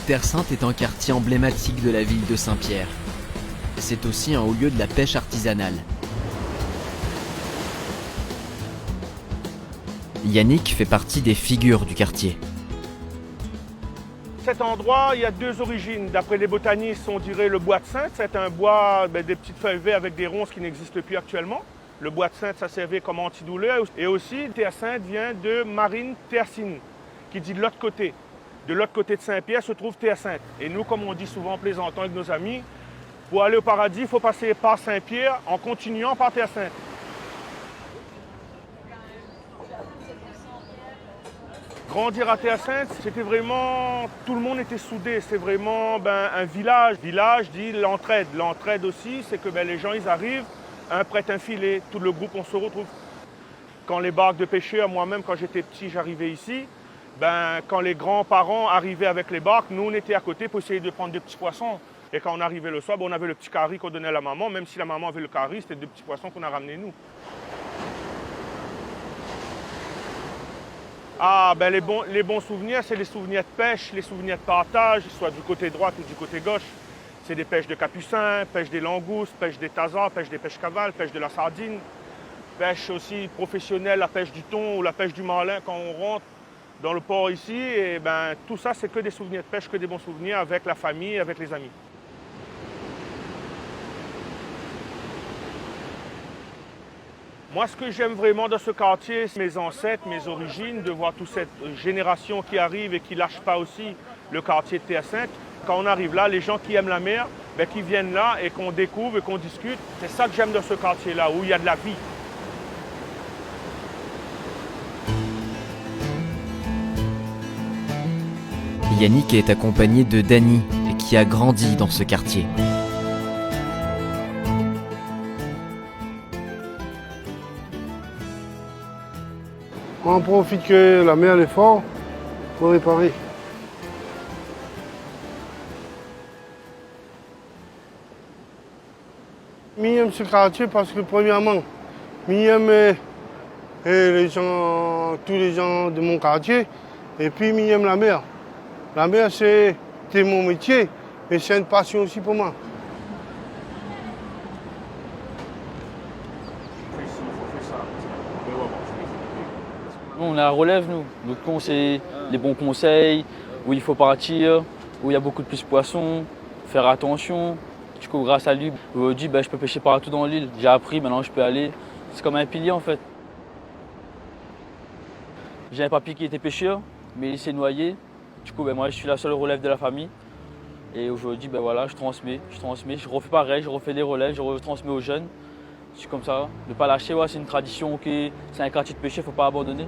Terre Sainte est un quartier emblématique de la ville de Saint-Pierre. C'est aussi un haut lieu de la pêche artisanale. Yannick fait partie des figures du quartier. Cet endroit, il y a deux origines. D'après les botanistes, on dirait le bois de Sainte. C'est un bois, des petites feuilles vertes avec des ronces qui n'existent plus actuellement. Le bois de Sainte, ça servait comme antidouleur. Et aussi, Terre Sainte vient de Marine Tersine, qui dit de l'autre côté. De l'autre côté de Saint-Pierre se trouve Terre Sainte. Et nous, comme on dit souvent en plaisantant avec nos amis, pour aller au paradis, il faut passer par Saint-Pierre en continuant par Terre Sainte. Grandir à Terre Sainte, c'était vraiment, tout le monde était soudé, c'était vraiment un village. Village dit l'entraide. L'entraide aussi, c'est que les gens, ils arrivent, un prête un filet, tout le groupe, on se retrouve. Quand les barques de pêcheurs, moi-même, quand j'étais petit, j'arrivais ici, quand les grands-parents arrivaient avec les barques, nous, on était à côté pour essayer de prendre des petits poissons. Et quand on arrivait le soir, on avait le petit carry qu'on donnait à la maman, même si la maman avait le carry, c'était des petits poissons qu'on a ramenés nous. Les bons souvenirs, c'est les souvenirs de pêche, les souvenirs de partage, soit du côté droit ou du côté gauche. C'est des pêches de capucins, pêche des langoustes, pêche des tasas, pêche des pêches cavales, pêche de la sardine. Pêche aussi professionnelle, la pêche du thon ou la pêche du marlin quand on rentre dans le port ici. Et tout ça, c'est que des souvenirs de pêche, que des bons souvenirs avec la famille, avec les amis. Moi, ce que j'aime vraiment dans ce quartier, c'est mes ancêtres, mes origines, de voir toute cette génération qui arrive et qui ne lâche pas aussi le quartier de Terre Sainte. Quand on arrive là, les gens qui aiment la mer, qui viennent là et qu'on découvre et qu'on discute, c'est ça que j'aime dans ce quartier-là, où il y a de la vie. Yannick est accompagné de Dany, qui a grandi dans ce quartier. On profite que la mer est forte pour réparer. J'aime ce quartier parce que premièrement, j'aime tous les gens de mon quartier et puis j'aime la mer. La mer c'est mon métier, mais c'est une passion aussi pour moi. On a la relève, nous. Donc, on sait les bons conseils, où il faut partir, où il y a beaucoup de plus de poissons, faire attention. Du coup, grâce à lui, aujourd'hui, je peux pêcher partout dans l'île. J'ai appris, maintenant je peux aller. C'est comme un pilier en fait. J'ai un papy qui était pêcheur, mais il s'est noyé. Du coup, moi, je suis la seule relève de la famille. Et aujourd'hui, voilà, je transmets, je refais pareil, je refais des relèves, je retransmets aux jeunes. C'est comme ça, ne pas lâcher, c'est une tradition, c'est un quartier de pêche, il ne faut pas abandonner.